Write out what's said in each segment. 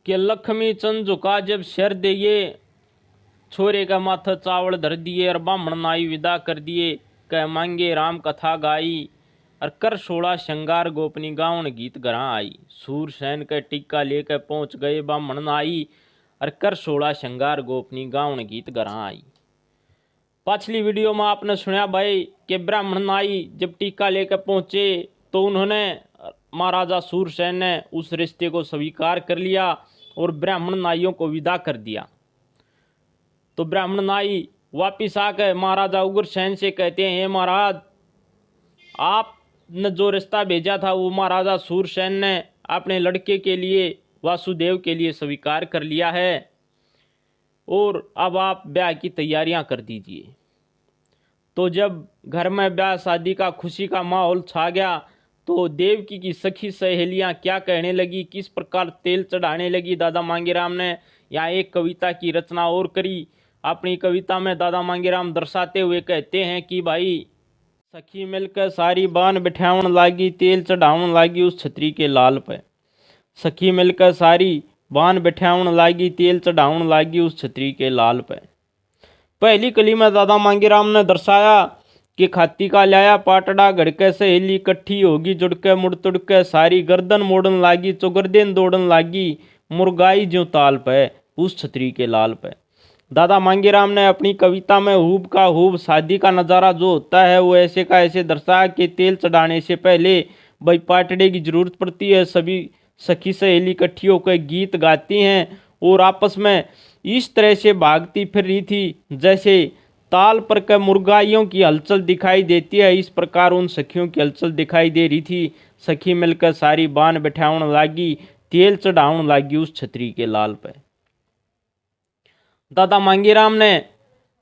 कि लक्ष्मी चंद झुका जब शर दिए, छोरे का माथा चावल धर दिए, और ब्राह्मण नाई विदा कर दिए, कह मांगे राम कथा गाई, और कर सोड़ा श्रृंगार गोपनी गावन गीत गरा आई। सूर सैन के टिक्का लेकर पहुंच गए ब्राह्मण नाई, और कर सोड़ा श्रृंगार गोपनी गावन गीत गरा आई। पिछली वीडियो में आपने सुना भाई कि ब्राह्मण नाई जब टीका लेकर पहुंचे तो उन्होंने महाराजा सूरसेन ने उस रिश्ते को स्वीकार कर लिया और ब्राह्मण नाइयों को विदा कर दिया। तो ब्राह्मण नाई वापिस आकर महाराजा उग्रसेन से कहते हैं, महाराज आपने जो रिश्ता भेजा था वो महाराजा सूरसेन ने अपने लड़के के लिए, वासुदेव के लिए स्वीकार कर लिया है, और अब आप ब्याह की तैयारियां कर दीजिए। तो जब घर में ब्याह शादी का खुशी का माहौल छा गया तो देवकी की सखी सहेलियां क्या कहने लगी, किस प्रकार तेल चढ़ाने लगी। दादा मांगेराम ने यहाँ एक कविता की रचना और करी। अपनी कविता में दादा मांगेराम दर्शाते हुए कहते हैं कि भाई सखी मिलकर सारी बान बिठावन लागी, तेल चढ़ावन लागी उस छतरी के लाल पे। सखी मिलकर सारी बान बिठावन लागी, तेल चढ़ावन लागी उस छतरी के लाल पे। पहली कली में दादा मांगेराम ने दर्शाया कि खाती का लाया पाटड़ा, घड़के सहेली इकट्ठी होगी जुड़के, मुड़ तुड़के सारी गर्दन मोड़न लागी, चौगरदेन दौड़न लागी, मुर्गाई ज्यों ताल पे उस छतरी के लाल पे। दादा मांगेराम ने अपनी कविता में हूब का हूब शादी का नज़ारा जो होता है वो ऐसे का ऐसे दर्शाया कि तेल चढ़ाने से पहले भाई पाटड़े की जरूरत पड़ती है। सभी सखी सहेली इकट्ठी होकर गीत गाती हैं और आपस में इस तरह से भागती फिर रही थी जैसे ताल पर के मुर्गाइयों की हलचल दिखाई देती है। इस प्रकार उन सखियों की हलचल दिखाई दे रही थी। सखी मिलकर सारी बान बिठावन लागी, तेल चढ़ावन लागी उस छतरी के लाल पे। दादा मांगेराम ने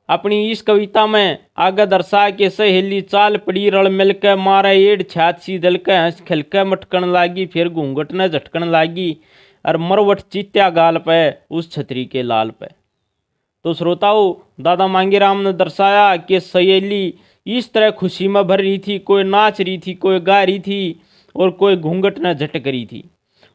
अपनी इस कविता में आगे दर्शाया कि सहेली चाल पड़ी रल मिलकर, मारे एड़ छाछी दल के हंस खिलके मटकन लागी, फिर घूंघट न झटकन लागी, और मरवट चित्या गाल पे उस छतरी के लाल पे। तो श्रोताओं, दादा मांगेराम ने दर्शाया कि सहेली इस तरह खुशी में भर रही थी, कोई नाच रही थी, कोई गा रही थी, और कोई घूंघट न झटक रही थी,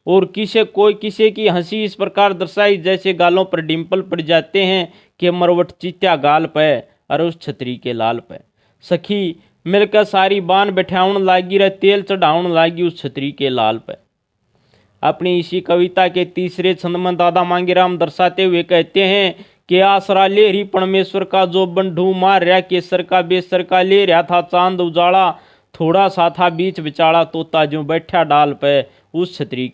और कोई किसी की हंसी इस प्रकार दर्शाई जैसे गालों पर डिंपल पड़ जाते हैं कि मरवट चित्या गाल पे और उस छतरी के लाल पे। सखी मिलकर सारी बान बिठावन लागी रे, तेल चढ़ावन लागी उस छतरी के लाल पे। अपनी इसी कविता के तीसरे छंद में दादा मांगेराम दर्शाते हुए कहते हैं कि आसरा ले रही परमेश्वर का जो बंधु, मार रहा केसर का बेसर का, ले रहा था चांद उजाला, थोड़ा सा था बीच बिचाड़ा, तोता जो बैठा डाल पे उस छतरी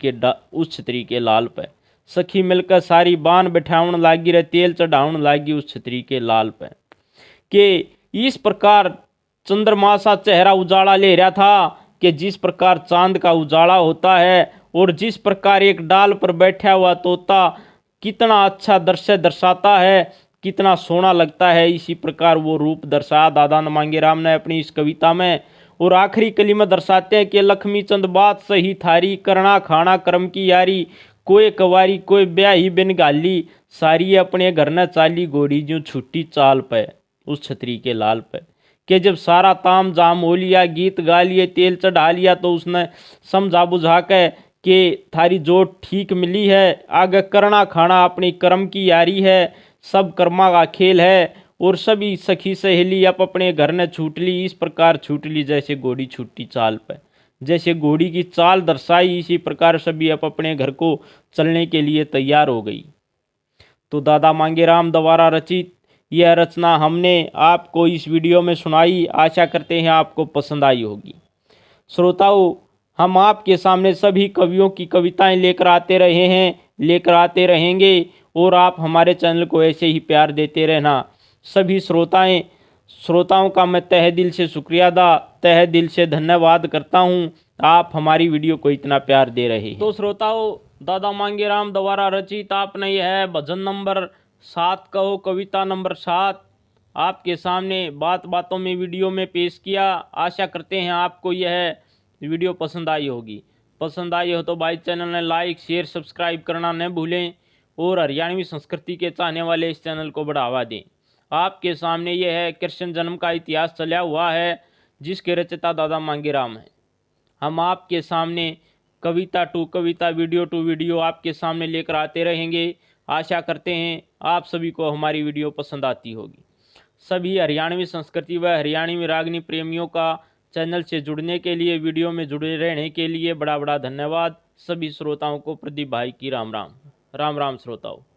के लाल पे। सखी मिलकर सारी बान बिठावन लागी रे, तेल चढ़ावन लागी उस छतरी के लाल पे। कि इस प्रकार चंद्रमासा चेहरा उजाला ले रहा था कि जिस प्रकार चांद का उजाला होता है, और जिस प्रकार एक डाल पर बैठा हुआ तोता कितना अच्छा दृश्य दर्शाता है, कितना सोना लगता है, इसी प्रकार वो रूप दर्शाया दादा मांगेराम ने अपनी इस कविता में। और आखिरी कली में दर्शाते हैं कि लक्ष्मी चंद बात सही थारी, करना खाना कर्म की यारी, कोई कवारी कोई ब्याही बिन गाली, सारी अपने घर न चाली, गोरी जो छुट्टी चाल पे उस छतरी के लाल पे। कि जब सारा ताम जाम हो लिया, गीत गा लिए, तेल चढ़ा लिया, तो उसने समझा बुझा के कि थारी जोत ठीक मिली है, आगे करना खाना अपनी कर्म की यारी है, सब कर्मा का खेल है, और सभी सखी सहेली अब अपने घर ने छूट ली, इस प्रकार छूट ली जैसे घोड़ी छूटी चाल पे। जैसे घोड़ी की चाल दर्शाई, इसी प्रकार सभी अब अपने घर को चलने के लिए तैयार हो गई। तो दादा मांगेराम द्वारा रचित यह रचना हमने आपको इस वीडियो में सुनाई। आशा करते हैं आपको पसंद आई होगी। श्रोताओं, हम आपके सामने सभी कवियों की कविताएं लेकर आते रहे हैं, लेकर आते रहेंगे, और आप हमारे चैनल को ऐसे ही प्यार देते रहना। सभी श्रोताओं का मैं तहे दिल से शुक्रिया तहे दिल से धन्यवाद करता हूं, आप हमारी वीडियो को इतना प्यार दे रहे हैं। तो श्रोताओं, दादा मांगेराम द्वारा रचित आपने यह भजन नंबर 7 कहो कविता नंबर 7 आपके सामने बात बातों में वीडियो में पेश किया। आशा करते हैं आपको यह वीडियो पसंद आई होगी। पसंद आई हो तो भाई चैनल ने लाइक शेयर सब्सक्राइब करना न भूलें, और हरियाणवी संस्कृति के चाहने वाले इस चैनल को बढ़ावा दें। आपके सामने यह है कृष्ण जन्म का इतिहास चला हुआ है, जिसके रचयिता दादा मांगेराम हैं। हम आपके सामने कविता टू कविता, वीडियो टू वीडियो आपके सामने लेकर आते रहेंगे। आशा करते हैं आप सभी को हमारी वीडियो पसंद आती होगी। सभी हरियाणवी संस्कृति व हरियाणवी रागनी प्रेमियों का चैनल से जुड़ने के लिए, वीडियो में जुड़े रहने के लिए बड़ा बड़ा धन्यवाद। सभी श्रोताओं को प्रदीप भाई की राम राम। राम राम श्रोताओं।